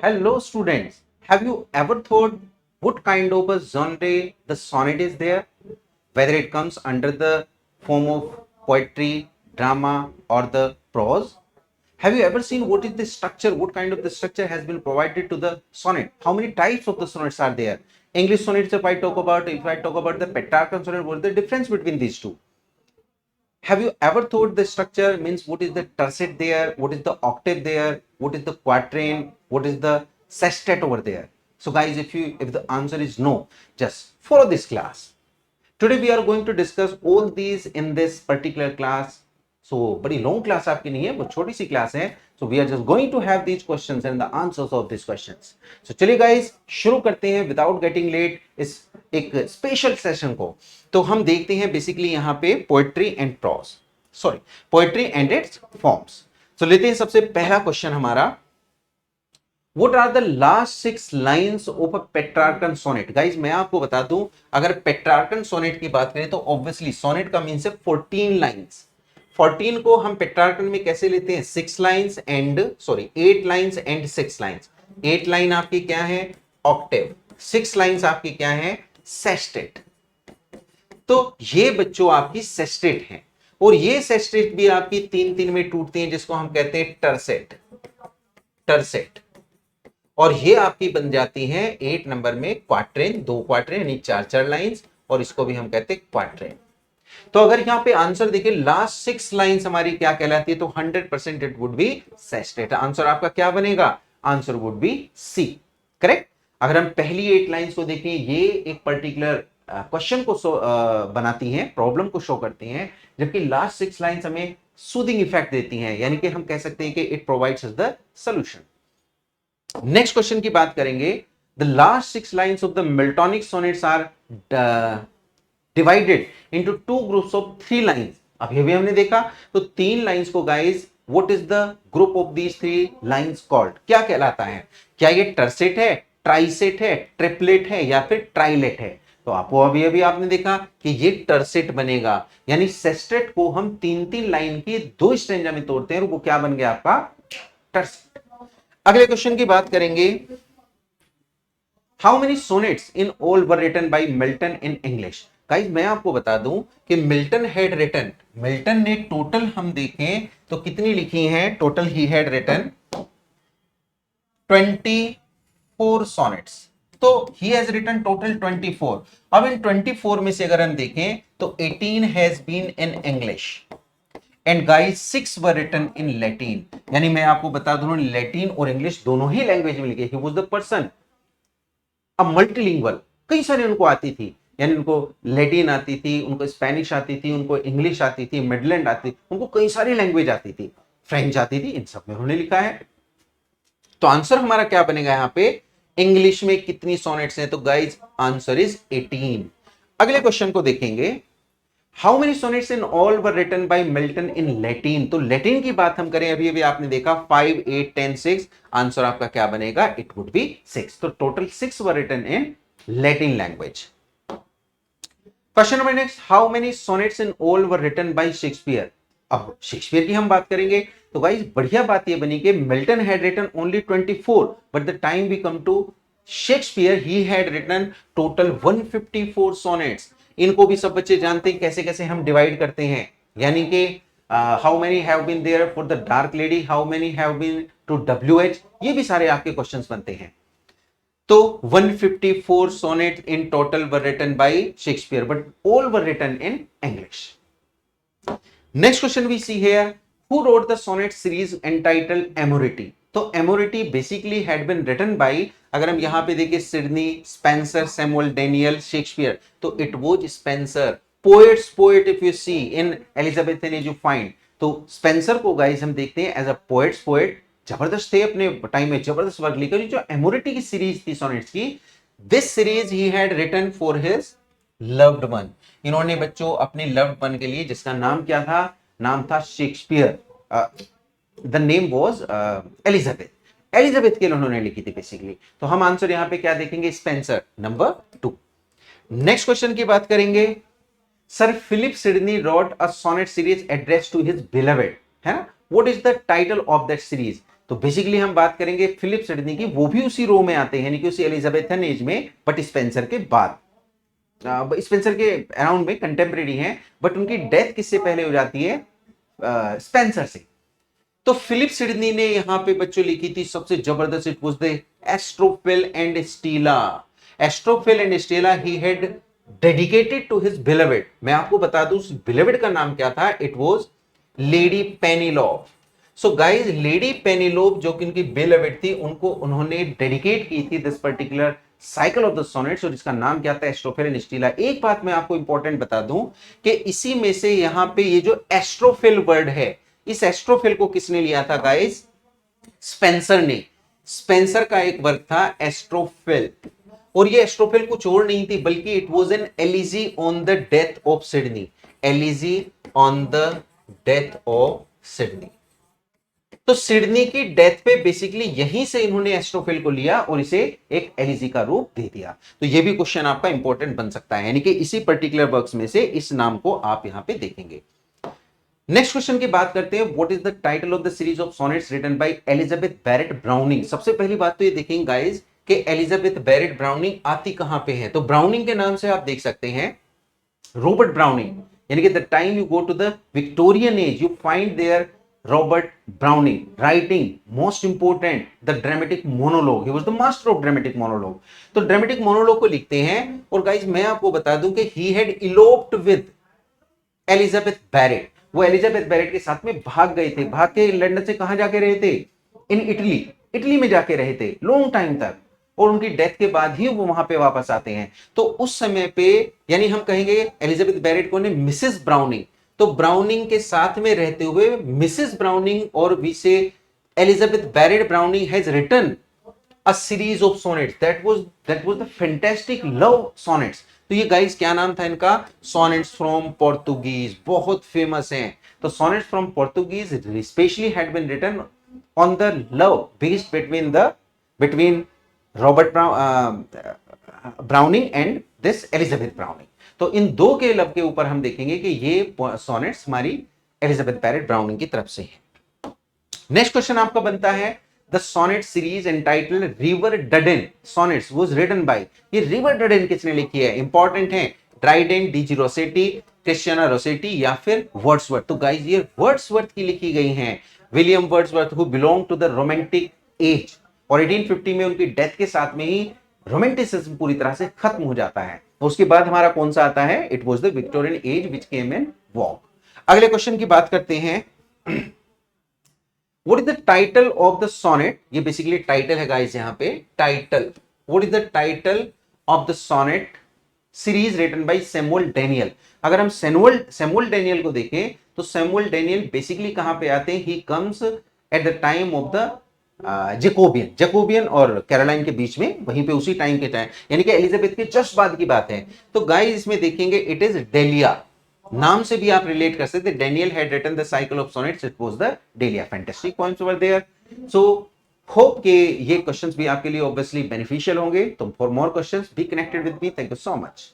Hello, students. Have you ever thought what kind of a genre the sonnet is there? Whether it comes under the form of poetry, drama, or the prose? Have you ever seen what is the structure? What kind of the structure has been provided to the sonnet? How many types of the sonnets are there? English sonnets, if I talk about the Petrarchan sonnet, what is the difference between these two? Have you ever thought the structure means what is the tercet there, what is the octave there, what is the quatrain, what is the sestet over there? So guys, if the answer is no, just follow this class. Today we are going to discuss all these in this particular class. So बड़ी long class आपकी नहीं है, वो छोटी सी class है. So we are just going to have these questions and the answers of these questions. So चलिए guys शुरू करते हैं without getting late इस एक स्पेशल सेशन को. तो हम देखते हैं बेसिकली यहाँ पे poetry and prose, sorry poetry and its forms. So लेते हैं सबसे पहला क्वेश्चन हमारा. What are the last 6 lines of a Petrarchan sonnet? Guys, मैं आपको बता दूं, अगर Petrarchan sonnet की बात करें तो ऑब्वियसली sonnet का मीन्स है 14 लाइंस. 14 को हम Petrarchan में कैसे लेते हैं? 6 lines and 8 lines and 6 lines. 8 line आपकी क्या है? ऑक्टेव. 6 लाइंस आपकी क्या है? सेस्टेट. तो ये बच्चों आपकी सेस्टेट है, और ये सेस्टेट भी आपकी 3-3 में टूटती हैं, जिसको हम कहते हैं टर्सेट. टर्सेट. और ये आपकी बन जाती है 8 नंबर में क्वाट्रेन. 2 क्वाट्रेन यानी 4-4 लाइंस, और इसको भी हम कहते हैं क्वाट्रेन. तो अगर यहां पे आंसर देखिए, लास्ट 6 लाइंस हमारी क्या कहलाती है, तो 100% इट वुड बी सेस्टेट. आंसर आपका क्या बनेगा? Answer would be C. Correct. अगर हम पहली 8 लाइंस को देखें, ये एक पर्टिकुलर क्वेश्चन को बनाती हैं, प्रॉब्लम को शो करती हैं, जबकि लास्ट 6 लाइंस हमें सूदिंग इफेक्ट देती हैं, यानी कि हम कह सकते हैं कि it provides us the solution. Next question की बात करेंगे. The last 6 lines of the Miltonic sonnets are divided into 2 groups of 3 lines. अभी अभी हमने देखा, तो 3 लाइंस को guys what is the group of these 3 lines called? क्या कहलाता है? क्या ये टर्सेट है, ट्राइसेट है, ट्रिपलेट है, या फिर ट्राइलेट है? तो आपको अभी अभी आपने देखा कि ये टर्सेट बनेगा, यानी सेस्टेट को हम 3-3 लाइन की 2 स्ट्रेंजा में तोड़ते हैं, और वो क्या बन गया आपका? टर्सेट. अगले क्वेश्चन की बात करेंगे. How many sonnets in all were written by Milton in English? Guys, मैं आपको बता दूं कि मिल्टन ने टोटल हम देखें तो कितनी लिखी हैं? Total he had written 24 sonnets. तो ही हैज रिटन टोटल 24. अब इन 24 में से अगर हम देखें तो 18 has been in English and guys 6 were written in Latin. यानी मैं आपको बता दूं, लैटिन और इंग्लिश दोनों ही लैंग्वेज में लिखे. ही was the person a multilingual. कई सारे उनको आती थी, यानी उनको लैटिन आती थी, उनको स्पेनिश आती थी, उनको इंग्लिश आती थी, मिडलैंड आती थी, उनको कई सारी लैंग्वेज आती थी, फ्रेंच आती थी. इन सब में उन्होंने लिखा है. तो आंसर हमारा क्या बनेगा यहां पे? इंग्लिश में कितनी सोनेट्स हैं? तो गाइज आंसर इज 18. अगले क्वेश्चन को देखेंगे. How many sonnets in all were written by Milton in Latin? तो लैटिन की बात हम करें, अभी अभी आपने देखा 5, 8, 10, 6. आंसर आपका क्या बनेगा? It would be 6. तो total 6 were written in Latin language. Question number next. How many sonnets in all were written by Shakespeare? अब शेक्सपियर की हम बात करेंगे, तो गाइस बढ़िया बात ये बनी कि Milton had written only 24, but the time we come to Shakespeare he had written total 154 sonnets. इनको भी सब बच्चे जानते हैं कैसे कैसे हम डिवाइड करते हैं, यानी कि how many have been there for the dark lady, how many have been to WH. ये भी सारे आपके क्वेश्चंस बनते हैं. तो 154 sonnet in total were written by Shakespeare, but all were written in English. Next question we see here. Who wrote the sonnet series entitled Amority? तो Amority basically had been written by, अगर हम यहां पे देखें, Sidney, Spenser, Samuel Daniel, Shakespeare. तो it was Spenser. Poets poet if you see in Elizabethan age you find. तो Spenser को guys हम देखते हैं एज अ पोएट्स पोएट. जबरदस्त थे अपने टाइम में, जबरदस्त वर्क लिखा. जो एमोरिटी की सीरीज थी सोनेट्स की, this series he had written for his loved one. इन्होंने बच्चों अपने लव्ड वन के लिए, जिसका नाम क्या था? नाम था Shakespeare. The name was Elizabeth. Elizabeth के लिए उन्होंने लिखी थी बेसिकली. तो हम आंसर यहां पे क्या देखेंगे? Spencer number 2. नेक्स्ट क्वेश्चन की बात करेंगे. Sir Philip Sidney wrote a sonnet series address to his beloved, है ना? What is the title of that series? तो बेसिकली हम बात करेंगे फिलिप सिडनी की, वो भी उसी रो में आते हैं, यानी कि उसी एलिजाबेथन एज में, बट स्पेंसर के बाद, स्पेंसर के अराउंड में कंटेम्प्रेरी हैं, बट उनकी डेथ किससे पहले हो जाती है, स्पेंसर से। तो फिलिप सिडनी ने यहां पे बच्चों लिखी थी सबसे जबरदस्त, it was the Astrophel and Stella. Astrophel and Stella he had dedicated to his beloved. मैं आपको बता दूं उस बिलोवेड का नाम क्या था, it was Lady Penelope. So guys, Lady Penelope जो कि उनकी बिलोवेड थी, उनको उन्होंने डेडिकेट की थी this particular cycle of the sonnets, और इसका नाम क्या था, एस्ट्रोफिल एंड स्टीला। एक बात मैं आपको इंपॉर्टेंट बता दूं कि इसी में से यहां पे ये जो एस्ट्रोफिल वर्ड है, इस एस्ट्रोफिल को किसने लिया था गाइस, स्पेंसर ने। स्पेंसर का एक वर्क था एस्ट्रोफिल, और ये एस्ट्रोफिल कुछ और नहीं थी बल्कि it was an elegy on the death of Sydney. Elegy on the death of Sydney. तो सिडनी की डेथ पे बेसिकली यहीं से इन्होंने एस्ट्रोफिल को लिया और इसे एक एलिजी का रूप दे दिया। तो ये भी क्वेश्चन आपका इंपॉर्टेंट बन सकता है, यानी कि इसी पर्टिकुलर वर्क्स में से इस नाम को आप यहां पे देखेंगे। नेक्स्ट क्वेश्चन की बात करते हैं, what is the title of the series of sonnets written by Elizabeth Barrett Browning. सबसे पहली बात तो ये देखेंगे गाइस कि एलिजाबेथ बैरेट ब्राउनिंग आती कहां पे है। तो ब्राउनिंग के नाम से आप देख सकते हैं रॉबर्ट ब्राउनिंग, यानी कि the time you go to the Victorian age you find there Robert Browning writing most important the dramatic monologue. He was the master of dramatic monologue. तो ड्रामेटिक मोनोलॉग को लिखते हैं, और गाइस मैं आपको बता दूं कि he had eloped with Elizabeth Barrett. वो एलिजाबेथ बैरेट के साथ में भाग गए थे। भाग के लंदन से कहां जाके रहे थे, इन इटली। इटली में जाके रहे थे लॉन्ग टाइम तक, और उनकी डेथ के बाद ही वो वहां पे वापस आते हैं। तो उस समय पे, यानी हम कहेंगे एलिजाबेथ बैरेट को ने मिसेस ब्राउनिंग, तो ब्राउनिंग के साथ में रहते हुए मिसेस ब्राउनिंग और we say Elizabeth Barrett Browning has written a series of sonnets that was the fantastic love sonnets। तो ये गाइस क्या नाम था इनका, sonnets from Portuguese, बहुत फेमस हैं। तो sonnets from Portuguese especially had been written on the love based between Robert Browning and this Elizabeth Browning। तो इन दो के लव के ऊपर हम देखेंगे कि ये sonnets हमारी एलिजाबेथ बैरेट ब्राउनिंग की तरफ से है। नेक्स्ट क्वेश्चन आपका बनता है, The sonnet series entitled River Dudden Sonnets was written by, ये River Dudden किसने लिखी है, इंपॉर्टेंट है, Dryden, D G Rossetti, Christina Rossetti या फिर वर्ड्सवर्थ। तो गाइस ये वर्ड्सवर्थ की लिखी गई हैं। William Wordsworth who belong to the Romantic age, और 1850 में उनकी डेथ के साथ में ही रोमांटिसिज्म पूरी तरह से खत्म हो जाता है। उसके बाद हमारा कौन सा आता है, it was the Victorian as which came in walk. अगले क्वेश्चन की बात करते हैं, What is the title of the sonnet? ये बेसिकली टाइटल है गाइस यहाँ पे, title. What is the title of the sonnet series written by Samuel Daniel? अगर हम सैमुअल डेनियल को देखें तो सैमुअल डेनियल बेसिकली कहां पे आते हैं, he comes at the time of the Jacobean और कैरोलाइन के बीच में, वहीं पे उसी टाइम के टाइम, यानी कि एलिजाबेथ के जस्ट बाद की बात है। तो गाइस इसमें देखेंगे इट इज डेलिया, नाम से भी आप रिलेट कर सकते। Daniel had written the cycle of sonnets, it was the Delia. Fantastic points over there. So hope के ये क्वेश्चंस भी आपके लिए ऑब्वियसली बेनिफिशियल होंगे। तो for more questions be connected with me. Thank you so much.